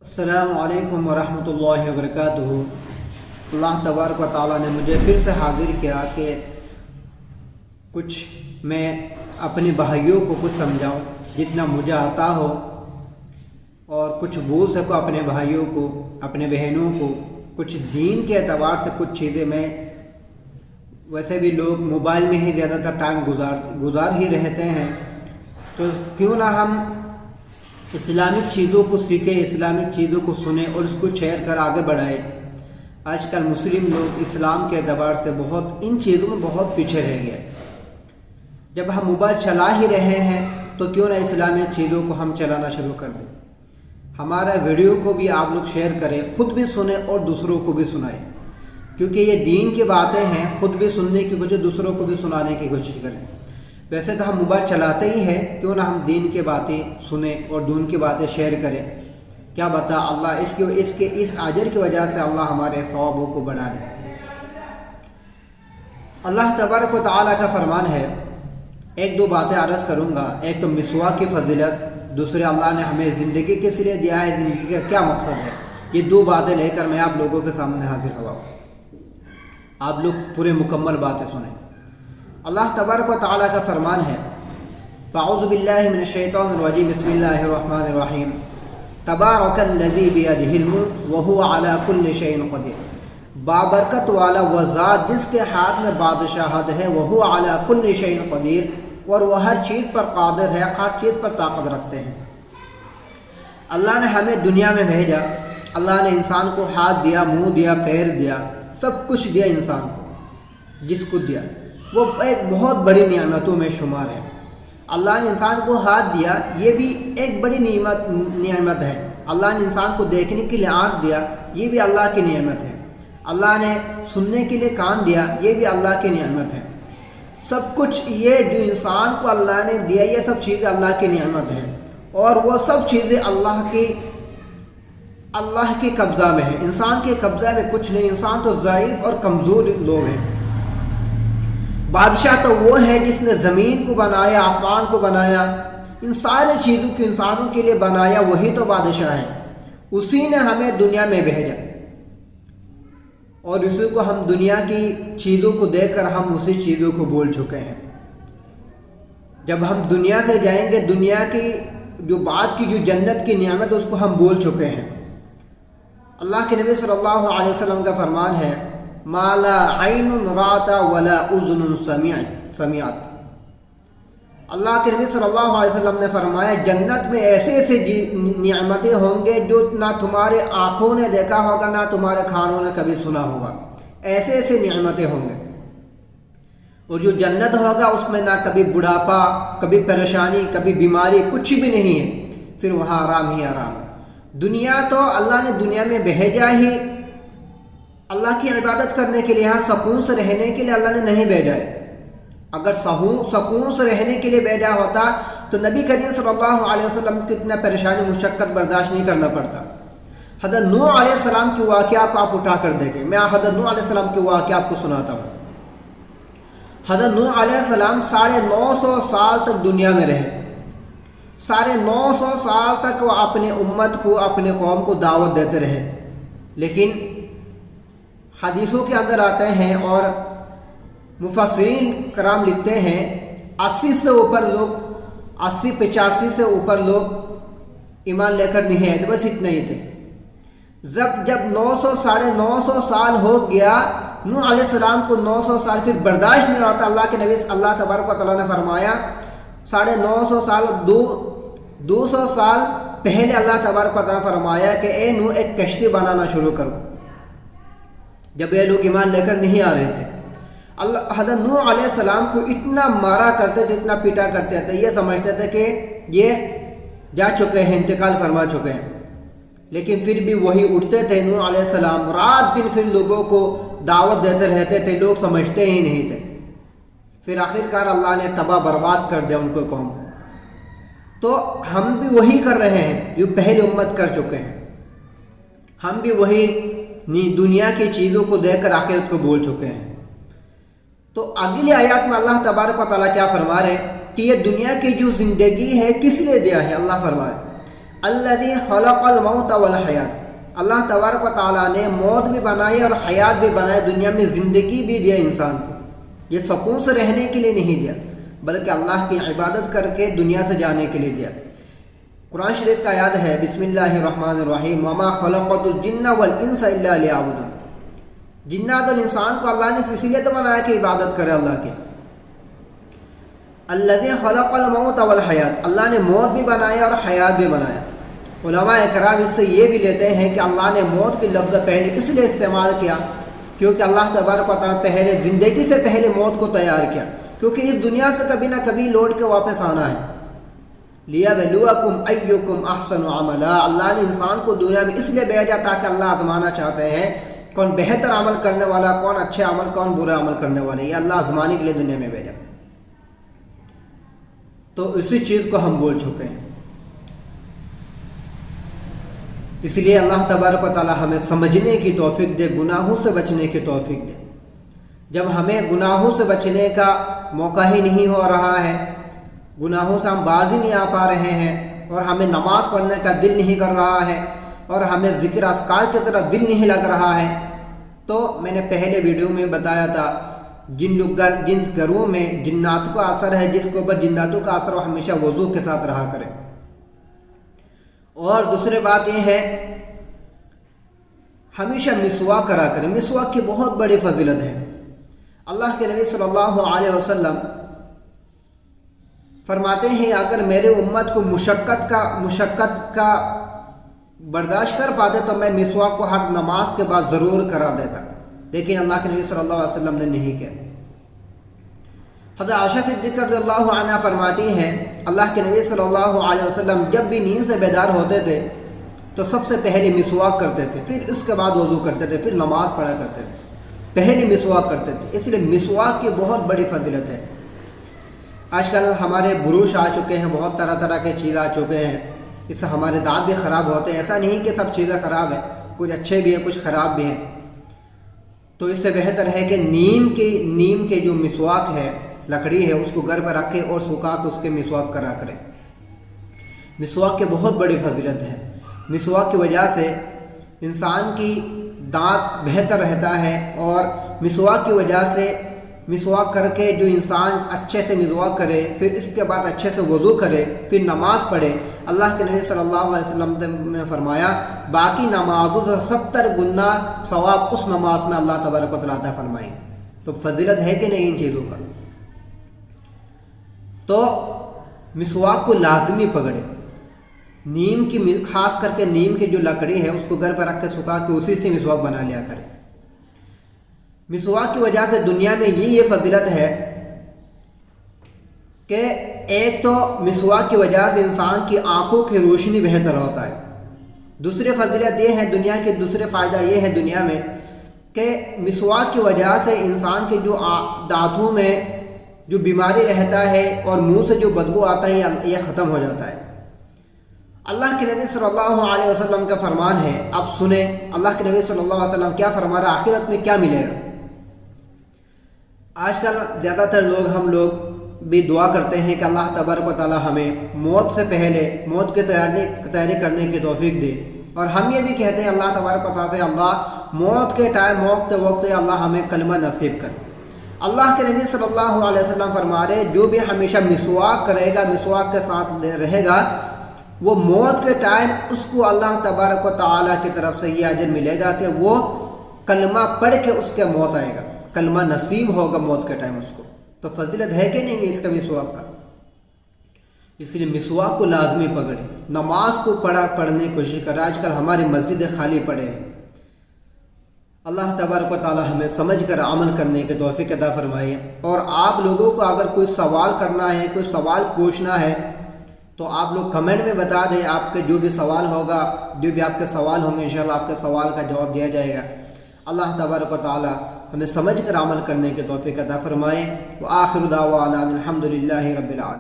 السلام علیکم ورحمۃ اللہ وبرکاتہ۔ اللہ تبارک و تعالیٰ نے مجھے پھر سے حاضر کیا کہ کچھ میں اپنے بھائیوں کو کچھ سمجھاؤں جتنا مجھے آتا ہو، اور کچھ بول سکوں اپنے بھائیوں کو، اپنے بہنوں کو۔ کچھ دین کے اعتبار سے کچھ چیزیں میں ویسے بھی لوگ موبائل میں ہی زیادہ تر ٹائم گزار ہی رہتے ہیں، تو کیوں نہ ہم اسلامک چیزوں کو سیکھیں، اسلامک چیزوں کو سنیں اور اس کو شیئر کر آگے بڑھائیں۔ آج کل مسلم لوگ اسلام کے اعتبار سے ان چیزوں میں بہت پیچھے رہ گئے۔ جب ہم موبائل چلا ہی رہے ہیں تو کیوں نہ اسلامک چیزوں کو ہم چلانا شروع کر دیں۔ ہمارا ویڈیو کو بھی آپ لوگ شیئر کریں، خود بھی سنیں اور دوسروں کو بھی سنائیں، کیونکہ یہ دین کی باتیں ہیں۔ خود بھی سننے کی کوشش، دوسروں کو بھی سنانے کی کوشش کریں۔ ویسے تو ہم موبائل چلاتے ہی ہیں، کیوں نہ ہم دین کی باتیں سنیں اور دین کی باتیں شیئر کریں۔ کیا بتا اللہ اس اجر کی وجہ سے اللہ ہمارے ثوابوں کو بڑھا دے۔ اللہ تبارک و تعالیٰ کا فرمان ہے، ایک دو باتیں عرض کروں گا۔ ایک تو مسواک کی فضیلت، دوسرے اللہ نے ہمیں زندگی کس لیے دیا ہے، زندگی کا کیا مقصد ہے۔ یہ دو باتیں لے کر میں آپ لوگوں کے سامنے حاضر ہوا ہوں۔ آپ لوگ پورے مکمل باتیں سنیں۔ اللہ تبارک و تعالیٰ کا فرمان ہے، فاعوذ باللہ من الشیطان الرجیم، بسم اللہ الرحمن الرحیم، تبارک الذی بیدہ الملک وہو علی کل شیء قدیر۔ بابرکت والا وہ ذات جس کے ہاتھ میں بادشاہت ہے، وہو علی کل شیء قدیر، اور وہ ہر چیز پر قادر ہے، ہر چیز پر طاقت رکھتے ہیں۔ اللہ نے ہمیں دنیا میں بھیجا، اللہ نے انسان کو ہاتھ دیا، منہ دیا، پیر دیا، سب کچھ دیا انسان کو۔ جس کو دیا وہ ایک بہت بڑی نعمتوں میں شمار ہے۔ اللہ نے انسان کو ہاتھ دیا، یہ بھی ایک بڑی نعمت ہے۔ اللہ نے انسان کو دیکھنے کے لیے آنکھ دیا، یہ بھی اللہ کی نعمت ہے۔ اللہ نے سننے کے لیے کان دیا، یہ بھی اللہ کی نعمت ہے۔ سب کچھ یہ جو انسان کو اللہ نے دیا، یہ سب چیزیں اللہ کی نعمت ہیں، اور وہ سب چیزیں اللہ کے قبضہ میں ہیں۔ انسان کے قبضہ میں کچھ نہیں۔ انسان تو ضعیف اور کمزور لوگ ہیں۔ بادشاہ تو وہ ہے جس نے زمین کو بنایا، آسمان کو بنایا، ان سارے چیزوں کو انسانوں کے لیے بنایا، وہی تو بادشاہ ہے۔ اسی نے ہمیں دنیا میں بھیجا، اور اسی کو ہم دنیا کی چیزوں کو دیکھ کر ہم اسی چیزوں کو بول چکے ہیں۔ جب ہم دنیا سے جائیں گے، دنیا کی جو بعد کی جو جنت کی نعمت اس کو ہم بول چکے ہیں۔ اللہ کے نبی صلی اللہ علیہ وسلم کا فرمان ہے، ما لا عین رأت ولا اذن سمعت۔ اللہ کے نبی صلی اللہ علیہ وسلم نے فرمایا، جنت میں ایسے ایسے نعمتیں ہوں گے جو نہ تمہارے آنکھوں نے دیکھا ہوگا، نہ تمہارے کانوں نے کبھی سنا ہوگا۔ ایسے ایسے نعمتیں ہوں گے، اور جو جنت ہوگا اس میں نہ کبھی بڑھاپا، کبھی پریشانی، کبھی بیماری، کچھ بھی نہیں ہے۔ پھر وہاں آرام ہی آرام ہے۔ دنیا تو اللہ نے دنیا میں بھیجا ہی اللہ کی عبادت کرنے کے لیے، یہاں سکون سے رہنے کے لیے اللہ نے نہیں بھیجا ہے۔ اگر سکون سے رہنے کے لیے بھیجا ہوتا تو نبی کریم صلی اللہ علیہ وسلم کو اتنا پریشانی مشقت برداشت نہیں کرنا پڑتا۔ حضرت نوح علیہ السلام کی واقعہ کو آپ اٹھا کر دیکھیں۔ میں حضرت نوح علیہ السلام کی واقعہ آپ کو سناتا ہوں۔ حضرت نوح علیہ السلام 950 سال تک دنیا میں رہے۔ 950 سال تک وہ اپنے امت کو، اپنے قوم کو دعوت دیتے رہے، لیکن حدیثوں کے اندر آتے ہیں اور مفسرین کرام لکھتے ہیں 80 سے اوپر لوگ، 85 سے اوپر لوگ ایمان لے کر نہیں آئے، بس اتنے ہی تھے۔ جب 900 سال ہو گیا، نوح علیہ السلام کو 900 سال پھر برداشت نہیں ہوتا۔ اللہ کے نبی اللہ تبارک و تعالیٰ نے فرمایا 950 سال، 200 سال پہلے اللہ تبارک و تعالیٰ نے فرمایا کہ اے نوح ایک کشتی بنانا شروع کرو، جب یہ لوگ ایمان لے کر نہیں آ رہے تھے۔ حضرت نوح علیہ السلام کو اتنا مارا کرتے تھے، اتنا پیٹا کرتے تھے، یہ سمجھتے تھے کہ یہ جا چکے ہیں، انتقال فرما چکے ہیں، لیکن پھر بھی وہی اٹھتے تھے نوح علیہ السلام، رات دن پھر لوگوں کو دعوت دیتے رہتے تھے، لوگ سمجھتے ہی نہیں تھے۔ پھر آخرکار اللہ نے تباہ برباد کر دیا ان کو قوم۔ تو ہم بھی وہی کر رہے ہیں جو پہلی امت کر چکے ہیں۔ ہم بھی وہی دنیا کی چیزوں کو دیکھ کر آخرت کو بول چکے ہیں۔ تو اگلی آیات میں اللہ تبارک و تعالیٰ کیا فرما رہے کہ یہ دنیا کی جو زندگی ہے کس لیے دیا ہے۔ اللہ فرما رہے الذی خلق الموت والحیات، اللہ تبارک و تعالیٰ نے موت بھی بنائی اور حیات بھی بنائی، دنیا میں زندگی بھی دیا انسان کو۔ یہ سکون سے رہنے کے لیے نہیں دیا بلکہ اللہ کی عبادت کر کے دنیا سے جانے کے لیے دیا۔ قرآن شریف کا آیت ہے بسم اللہ الرحمن الرحیم وما خلقت الجن والانس الا لیعبدون، جنات اور انسان کو اللہ نے اسی لیے تو بنایا کہ عبادت کرے اللہ کی۔ الذی خلق الموت والحیات، اللہ نے موت بھی بنایا اور حیات بھی بنایا۔ علماء کرام اس سے یہ بھی لیتے ہیں کہ اللہ نے موت کی لفظ پہلے اس لیے استعمال کیا کیونکہ اللہ تبارک و تعالیٰ پہلے زندگی سے پہلے موت کو تیار کیا، کیونکہ اس دنیا سے کبھی نہ کبھی لوٹ کے واپس آنا ہے۔ لِيَبْلُوَكُمْ أَيُّكُمْ أَحْسَنُ عَمَلًا، اللہ نے انسان کو دنیا میں اس لیے بھیجا تاکہ اللہ آزمانا چاہتے ہیں کون بہتر عمل کرنے والا، کون اچھے عمل، کون برا عمل کرنے والے، یہ اللہ آزمانے کے لیے دنیا میں بھیجا۔ تو اسی چیز کو ہم بول چکے ہیں، اس لیے اللہ تبارک و تعالی ہمیں سمجھنے کی توفیق دے، گناہوں سے بچنے کی توفیق دے۔ جب ہمیں گناہوں سے بچنے کا موقع ہی نہیں ہو رہا ہے، گناہوں سے ہم باز ہی نہیں آ پا رہے ہیں، اور ہمیں نماز پڑھنے کا دل نہیں کر رہا ہے، اور ہمیں ذکر اذکار کی طرف دل نہیں لگ رہا ہے، تو میں نے پہلے ویڈیو میں بتایا تھا جن گھروں میں جنات کا اثر ہے، جس کے اوپر جناتوں کا اثر، وہ ہمیشہ وضو کے ساتھ رہا کرے۔ اور دوسری بات یہ ہے ہمیشہ مسواک کرا کریں، مسواک کی بہت بڑی فضیلت ہے۔ اللہ کے نبی صلی اللہ علیہ وسلم فرماتے ہیں اگر میرے امت کو مشقت کا برداشت کر پاتے تو میں مسواک کو ہر نماز کے بعد ضرور کرا دیتا، لیکن اللہ کے نبی صلی اللہ علیہ وسلم نے نہیں کیا۔ حضرت عائشہ صدیقہ رضی اللہ عنہ فرماتی ہیں اللہ کے نبی صلی اللہ علیہ وسلم جب بھی نیند سے بیدار ہوتے تھے تو سب سے پہلے مسواک کرتے تھے، پھر اس کے بعد وضو کرتے تھے، پھر نماز پڑھا کرتے تھے، پہلے مسواک کرتے تھے۔ اس لیے مسواک کی بہت بڑی فضیلت ہے۔ آج کل ہمارے بروش آ چکے ہیں، بہت طرح طرح کے چیز آ چکے ہیں، اس سے ہمارے دانت بھی خراب ہوتے ہیں۔ ایسا نہیں کہ سب چیزیں خراب ہیں، کچھ اچھے بھی ہیں کچھ خراب بھی ہیں۔ تو اس سے بہتر ہے کہ نیم کے جو مسواک ہے، لکڑی ہے، اس کو گھر پر رکھے اور سکھا کے اس کے مسواک کرا کرے۔ مسواک کی بہت بڑی فضیلت ہے۔ مسواک کی وجہ سے انسان کی دانت بہتر رہتا ہے، اور مسواک کی وجہ سے مسواک کر کے جو انسان اچھے سے مسواک کرے، پھر اس کے بعد اچھے سے وضو کرے، پھر نماز پڑھے، اللہ کے نبی صلی اللہ علیہ وسلم نے فرمایا باقی نمازوں سے 70 گنا ثواب اس نماز میں اللہ تبارک و تعالیٰ عطا فرمائیں۔ تو فضیلت ہے کہ نہیں ان چیزوں کا؟ تو مسواک کو لازمی پکڑے، نیم کی خاص کر کے نیم کی جو لکڑی ہے اس کو گھر پر رکھ کے سکھا کے اسی سے مسواک بنا لیا کرے۔ مسواک کی وجہ سے دنیا میں یہ فضیلت ہے کہ ایک تو مسواک کی وجہ سے انسان کی آنکھوں کی روشنی بہتر ہوتا ہے۔ دوسری فضیلت یہ ہے، دنیا کے دوسرے فائدہ یہ ہے دنیا میں کہ مسواک کی وجہ سے انسان کے جو دانتوں میں جو بیماری رہتا ہے اور منہ سے جو بدبو آتا ہے یہ ختم ہو جاتا ہے۔ اللہ کے نبی صلی اللہ علیہ وسلم کا فرمان ہے، اب سنیں اللہ کے نبی صلی اللہ علیہ وسلم کیا فرما رہا، آخرت میں کیا ملے گا۔ آج کل زیادہ تر ہم لوگ بھی دعا کرتے ہیں کہ اللہ تبارک و تعالی ہمیں موت سے پہلے موت کی تیاری کرنے کی توفیق دے، اور ہم یہ بھی کہتے ہیں اللہ تبارک و تعالی سے اللہ موت کے ٹائم موت کے وقت اللہ ہمیں کلمہ نصیب کر۔ اللہ کے نبی صلی اللہ علیہ وسلم فرما رہے جو بھی ہمیشہ مسواک کرے گا، مسواک کے ساتھ رہے گا، وہ موت کے ٹائم اس کو اللہ تبارک و تعالی کی طرف سے یہ اجر ملے گا کہ وہ کلمہ پڑھ کے اس کے موت آئے گا، کلمہ نصیب ہوگا موت کے ٹائم اس کو۔ تو فضیلت ہے کہ نہیں ہے اس کا مسواک کا؟ اس لیے مسواک کو لازمی پکڑے، نماز کو پڑھنے کی کوشش کرے۔ آج کل ہماری مسجدیں خالی پڑے ہیں۔ اللہ تبارک و تعالی ہمیں سمجھ کر عمل کرنے کے توفیق عطا فرمائے۔ اور آپ لوگوں کو اگر کوئی سوال کرنا ہے، کوئی سوال پوچھنا ہے تو آپ لوگ کمنٹ میں بتا دیں، آپ کے جو بھی سوال ہوگا، جو بھی آپ کے سوال ہوں گے انشاءاللہ آپ کے سوال کا جواب دیا جائے گا۔ اللہ تبارک و تعالی ہمیں سمجھ کر عمل کرنے کے توفیق عطا فرمائے۔ وآخر دعوانا الحمدللہ رب العالمین۔